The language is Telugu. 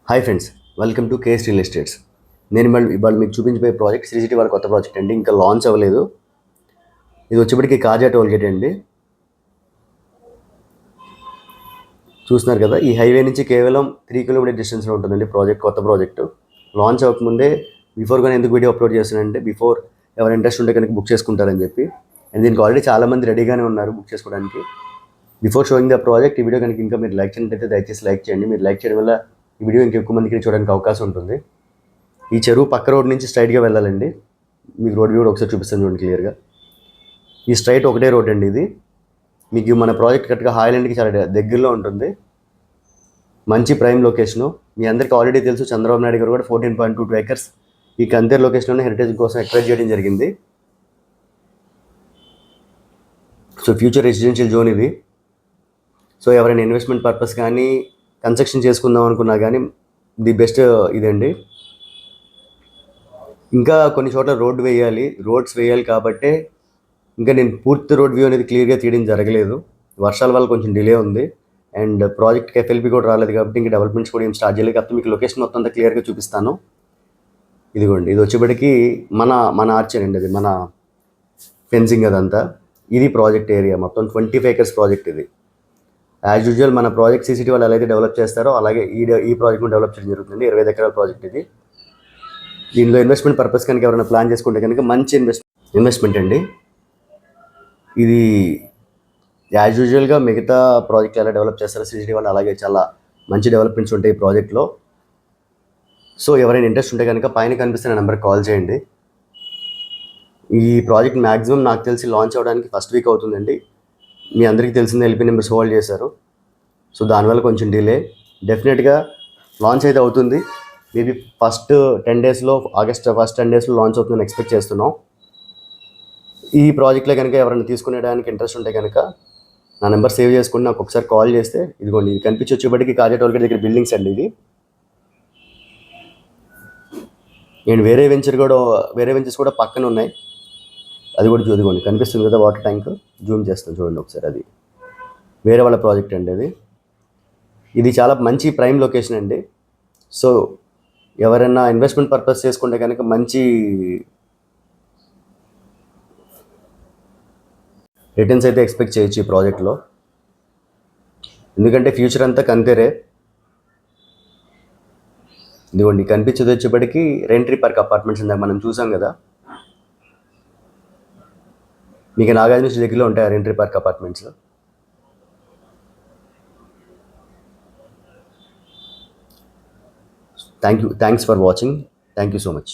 Hi friends, welcome to KS real estates. నేను ఇవాళ మీకు చూపించబోయే ప్రాజెక్ట్ శ్రీ సిటీ వాళ్ళ కొత్త ప్రాజెక్ట్ అండి. ఇంకా లాంచ్ అవ్వలేదు. ఇది వచ్చేప్పటికి కాజా టోల్ గేట్ అండి. చూస్తున్నారు కదా, ఈ హైవే నుంచి కేవలం 3 కిలోమీటర్ డిస్టెన్స్లో ఉంటుందండి కొత్త ప్రాజెక్టు. లాంచ్ అవ్వకముందే బిఫోర్గానే ఎందుకు వీడియో అప్లోడ్ చేస్తున్నానంటే బిఫోర్ ఎవరు ఇంట్రెస్ట్ ఉంటే కనుక బుక్ చేసుకుంటారని చెప్పి. అండ్ దీనికి ఆల్రెడీ చాలామంది రెడీగానే ఉన్నారు బుక్ చేసుకోవడానికి. బిఫోర్ షోయింగ్ ద ప్రాజెక్ట్, ఈ వీడియో కనుక ఇంకా మీరు లైక్ చేయనట్లయితే దయచేసి లైక్ చేయండి. మీరు లైక్ చేయడం వల్ల ఈ వీడియో ఇంకెక్కువ మందికి చూడడానికి అవకాశం ఉంటుంది. ఈ చెరువు పక్క రోడ్ నుంచి స్ట్రైట్గా వెళ్ళాలండి. మీకు రోడ్ వ్యూ కూడా ఒకసారి చూపిస్తాను చూడండి క్లియర్గా. ఈ స్ట్రైట్ ఒకటే రోడ్ అండి ఇది. మీకు మన ప్రాజెక్ట్ కరెక్ట్గా హాయ్లాండ్కి చాలా దగ్గరలో ఉంటుంది. మంచి ప్రైమ్ లొకేషను. మీ అందరికీ ఆల్రెడీ తెలుసు, చంద్రబాబు నాయుడు గారు కూడా 14.22 acres ఈ కంతేర్ లొకేషన్లోనే హెరిటేజ్ కోసం ఎక్వైర్ చేయడం జరిగింది. సో ఫ్యూచర్ రెసిడెన్షియల్ జోన్ ఇది. సో ఎవరైనా ఇన్వెస్ట్మెంట్ పర్పస్ కానీ కన్స్ట్రక్షన్ చేసుకుందాం అనుకున్నా కానీ ది బెస్ట్ ఇదండి. ఇంకా కొన్ని చోట్ల రోడ్స్ వేయాలి కాబట్టి ఇంకా నేను పూర్తి రోడ్ వ్యూ అనేది క్లియర్గా తీయడం జరగలేదు. వర్షాల వల్ల కొంచెం డిలే ఉంది. అండ్ ప్రాజెక్ట్కి ఎఫ్ఎల్పి కూడా రాలేదు కాబట్టి ఇంకా డెవలప్మెంట్స్ కూడా ఏం స్టార్ట్ చేయలేదు. కాబట్టి మీకు లొకేషన్ మొత్తం అంతా క్లియర్గా చూపిస్తాను. ఇదిగోండి, ఇది వచ్చేప్పటికి మన ఆర్చర్ అండి. అది మన ఫెన్సింగ్ అదంతా. ఇది ప్రాజెక్ట్ ఏరియా మొత్తం 25 acres ప్రాజెక్ట్ ఇది. యాజ్ యూజువల్ మన ప్రాజెక్ట్ సిసిటీ వాళ్ళు ఎలా అయితే డెవలప్ చేస్తారో అలాగే ఈ ప్రాజెక్ట్ డెవలప్ చేయడం జరుగుతుంది. 25 ఎకరాల ప్రాజెక్ట్ ఇది. దీనిలో ఇన్వెస్ట్మెంట్ పర్పస్ కనుక ఎవరైనా ప్లాన్ చేసుకుంటే కనుక మంచి ఇన్వెస్ట్మెంట్ అండి ఇది. యాజ్ యూజువల్గా మిగతా ప్రాజెక్ట్ ఎలా డెవలప్ చేస్తారో సిసిటీ వాళ్ళు అలాగే చాలా మంచి డెవలప్మెంట్స్ ఉంటాయి ఈ ప్రాజెక్ట్లో. సో ఎవరైనా ఇంట్రెస్ట్ ఉంటే కనుక పైన కనిపిస్తున్న నెంబర్కి కాల్ చేయండి. ఈ ప్రాజెక్ట్ మ్యాక్సిమం నాకు తెలిసి లాంచ్ అవ్వడానికి ఫస్ట్ వీక్ అవుతుందండి. మీ అందరికీ తెలిసిందే, ఎల్పీ నెంబర్స్ హోల్డ్ చేశారు. సో దానివల్ల కొంచెం డిలే. డెఫినెట్గా లాంచ్ అయితే అవుతుంది. మేబీ ఫస్ట్ 10 daysలో, ఆగస్ట్ ఫస్ట్ 10 daysలో లాంచ్ అవుతుందని ఎక్స్పెక్ట్ చేస్తున్నాం. ఈ ప్రాజెక్ట్లో కనుక ఎవరైనా తీసుకునేడానికి ఇంట్రెస్ట్ ఉంటే కనుక నా నెంబర్ సేవ్ చేసుకుని నాకు ఒకసారి కాల్ చేస్తే, ఇదిగోండి ఇది కనిపించి వచ్చేప్పటికి కాజా టోల్ గేట్ దగ్గర బిల్డింగ్స్ అండి ఇది. నేను వేరే వెంచర్స్ కూడా పక్కన ఉన్నాయి. అది కూడా చూదిగోండి కనిపిస్తుంది కదా వాటర్ ట్యాంక్. జూమ్ చేస్తాను చూడండి ఒకసారి. అది వేరే వాళ్ళ ప్రాజెక్ట్ అండి అది. ఇది చాలా మంచి ప్రైమ్ లొకేషన్ అండి. సో ఎవరైనా ఇన్వెస్ట్మెంట్ పర్పస్ చేసుకుంటే కనుక మంచి రిటర్న్స్ అయితే ఎక్స్పెక్ట్ చేయొచ్చు ఈ ప్రాజెక్ట్లో. ఎందుకంటే ఫ్యూచర్ అంతా కంతేరే. ఇదిగోండి కనిపించేది వచ్చేప్పటికి రెంట్రీ పార్క్ అపార్ట్మెంట్స్ ఇందాక మనం చూసాం కదా. మీకు నాగార్జున దగ్గరలో ఉంటాయి ఆ రెంట్రీ park apartments. Thanks for watching. Thank you so much.